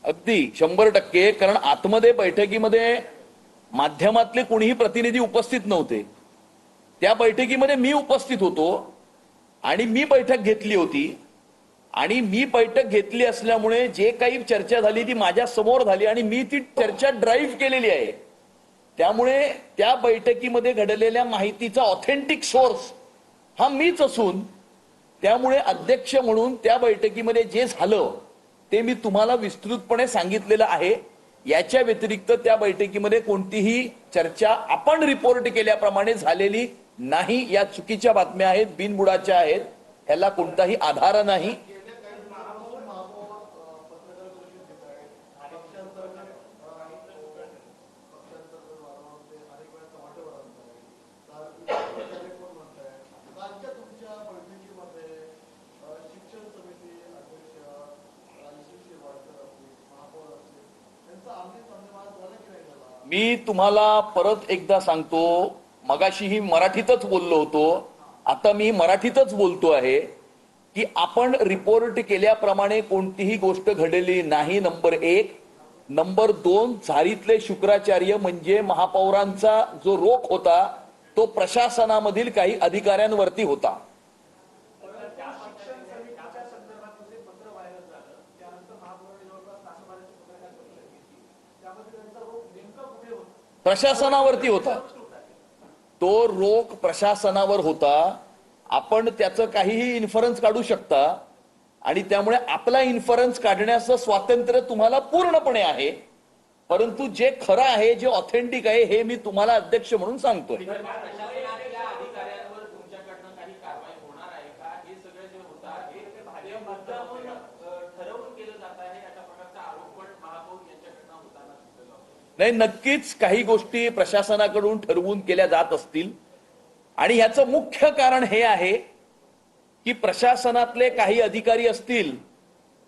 अगदी 100%. कारण आतमध्ये बैठकीमध्ये माध्यमातले कोणीही प्रतिनिधी उपस्थित नव्हते. त्या बैठकीमध्ये मी उपस्थित होतो आणि मी बैठक घेतली होती आणि मी बैठक घेतली असल्यामुळे जे काही चर्चा झाली ती माझ्या समोर झाली आणि मी ती चर्चा ड्राईव्ह केलेली आहे. त्यामुळे त्या बैठकीमध्ये घडलेल्या माहितीचा ऑथेंटिक सोर्स हा मीच असून त्यामुळे अध्यक्ष म्हणून त्या बैठकीमध्ये जे झालं ते मी तुम्हाला विस्तृतपणे सांगितलेलं आहे. याच्या व्यतिरिक्त त्या बैठकीमध्ये कोणतीही चर्चा आपण रिपोर्ट केल्याप्रमाणे झालेली नाही. या चुकीच्या बातम्या आहेत, बिनबुडाच्या आहेत, याला कोणताही आधार नाही. मी तुम्हाला परत एकदा सांगतो, मगाशीही मराठीतच बोललो होतो, आता मी मराठीतच बोलतो आहे की आपण रिपोर्ट केल्याप्रमाणे कोणतीही गोष्ट घडलेली नाही. नंबर 1. नंबर 2, झारीतले शुक्राचार्य म्हणजे महापौरांचा जो रोख होता तो प्रशासनामधील काही अधिकाऱ्यांवरती होता. प्रशासनावरती होता तो रोख, प्रशासनावर होता. आपण त्याचं काहीही इन्फरन्स काढू शकता आणि त्यामुळे आपला इन्फरन्स काढण्याचं स्वातंत्र्य तुम्हाला पूर्णपणे आहे. परंतु जे खरं आहे, जे ऑथेंटिक आहे, हे मी तुम्हाला अध्यक्ष म्हणून सांगतोय. नाही, नक्कीच काही गोष्टी प्रशासनाकडून ठरवून केल्या जात असतील आणि ह्याचं मुख्य कारण हे आहे की प्रशासनातले काही अधिकारी असतील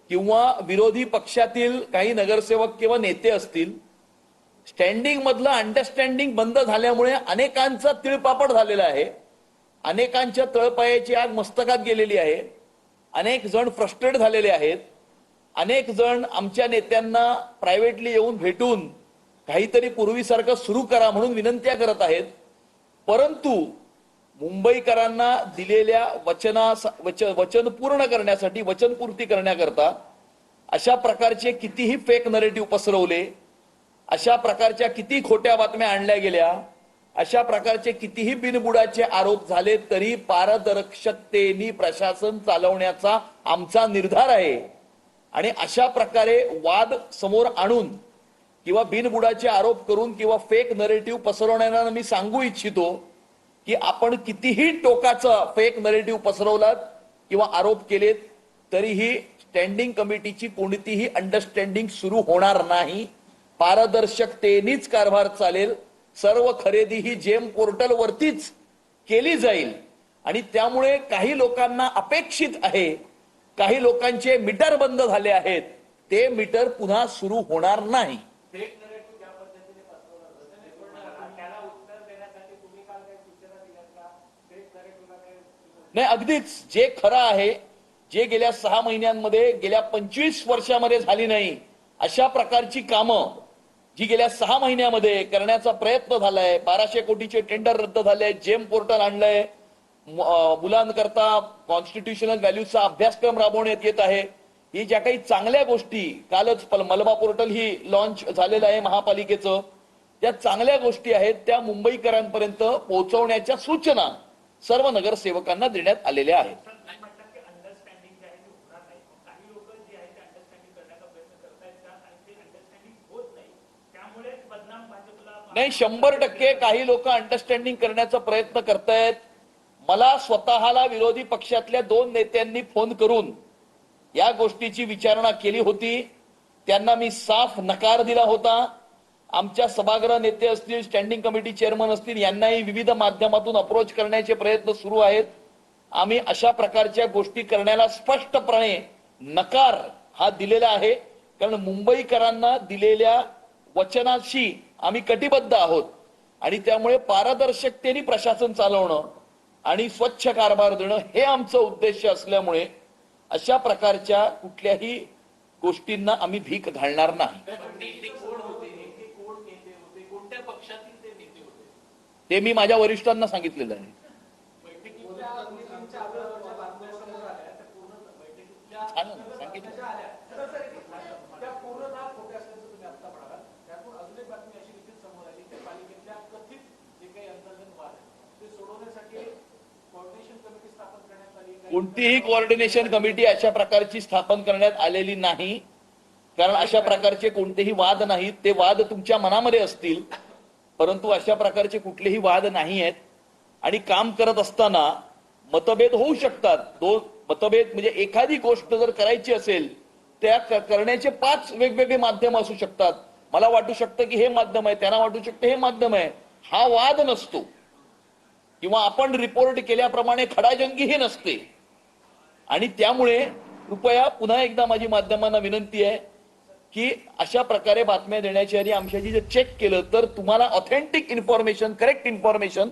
किंवा विरोधी पक्षातील काही नगरसेवक किंवा नेते असतील, स्टँडिंग मधलं अंडरस्टँडिंग बंद झाल्यामुळे अनेकांचा तिळपापड झालेला आहे. अनेकांच्या तळपायाची आग मस्तकात गेलेली आहे. अनेक जण फ्रस्ट्रेट झालेले आहेत. अनेक जण आमच्या नेत्यांना प्रायव्हेटली येऊन भेटून काहीतरी पूर्वीसारखं सुरू करा म्हणून विनंत्या करत आहेत. परंतु मुंबईकरांना दिलेल्या वचन पूर्ण करण्यासाठी, वचनपूर्ती करण्याकरता अशा प्रकारचे कितीही फेक नरेटिव्ह पसरवले, अशा प्रकारच्या किती खोट्या बातम्या आणल्या गेल्या, अशा प्रकारचे कितीही बिनबुडाचे आरोप झाले, तरी पारदर्शकतेने प्रशासन चालवण्याचा आमचा निर्धार आहे. आणि अशा प्रकारे वाद समोर आणून किंवा बिनबुडाचे आरोप करून किंवा फेक नरेटिव्ह पसरवणाऱ्यांना मी सांगू इच्छितो की आपण कितीही टोकाचा फेक नरेटिव्ह पसरवलात किंवा आरोप केलेत तरीही स्टँडिंग कमिटीची कोणतीही अंडरस्टँडिंग सुरू होणार नाही. पारदर्शकतेनेच कारभार चालेल. सर्व खरेदी ही जेम पोर्टल वरतीच केली जाईल आणि त्यामुळे काही लोकांना अपेक्षित आहे, काही लोकांचे मीटर बंद झाले आहेत, ते मीटर पुन्हा सुरू होणार नाही. नाही, अगदीच जे खरं आहे, जे गेल्या 6 महिन्यांमध्ये, गेल्या 25 वर्षामध्ये झाली नाही अशा प्रकारची कामं जी गेल्या 6 महिन्यामध्ये करण्याचा प्रयत्न झालाय. 1200 कोटीचे टेंडर रद्द झाले, जेम पोर्टल आणलंय, मुलांकरता कॉन्स्टिट्यूशनल व्हॅल्यूचा अभ्यासक्रम राबवण्यात येत आहे. ही ज्या काही चांगल्या गोष्टी, कालच मलबा पोर्टल ही लॉन्च झालेलं आहे महापालिकेचं, त्या चांगल्या गोष्टी आहेत त्या मुंबईकरांपर्यंत पोहोचवण्याच्या सूचना सर्व नगरसेवकांना देण्यात आलेल्या आहेत. नाही, 100% काही लोक अंडरस्टँडिंग करण्याचा प्रयत्न करतायत. मला स्वतःला विरोधी पक्षातल्या 2 नेत्यांनी फोन करून या गोष्टीची विचारणा केली होती. त्यांना मी साफ नकार दिला होता. आमच्या सभागृह नेते असतील, स्टँडिंग कमिटी चेअरमन असतील, यांनाही विविध माध्यमातून अप्रोच करण्याचे प्रयत्न सुरू आहेत. आम्ही अशा प्रकारच्या गोष्टी करण्याला स्पष्टपणे नकार हा दिलेला आहे. कारण मुंबईकरांना दिलेल्या वचनाशी आम्ही कटिबद्ध आहोत आणि त्यामुळे पारदर्शकतेने प्रशासन चालवणं आणि स्वच्छ कारभार देणं हे आमचं उद्देश असल्यामुळे अशा प्रकारच्या कुठल्याही गोष्टींना आम्ही भीक घालणार नाही. ते मी माझ्या वरिष्ठांना सांगितलेलं आहे. सांगा ना, सांगितलं. कोणतीही कोऑर्डिनेशन कमिटी अशा प्रकारची स्थापन करण्यात आलेली नाही, कारण अशा प्रकारचे कोणतेही वाद नाहीत. ते वाद तुमच्या मनामध्ये असतील, परंतु अशा प्रकारचे कुठलेही वाद नाही आहेत. आणि काम करत असताना मतभेद होऊ शकतात. दोन मतभेद म्हणजे एखादी गोष्ट जर करायची असेल त्या करण्याचे 5 वेगवेगळे माध्यम असू शकतात. मला वाटू शकतं की हे माध्यम आहे, त्यांना वाटू शकतं हे माध्यम आहे. हा वाद नसतो, किंवा आपण रिपोर्ट केल्याप्रमाणे खडाजंगी ही नसते. आणि त्यामुळे कृपया पुन्हा एकदा माझी माध्यमांना विनंती आहे की अशा प्रकारे बातम्या देण्याची आधी आमच्याशी जर चेक केलं तर तुम्हाला ऑथेंटिक इन्फॉर्मेशन, करेक्ट इन्फॉर्मेशन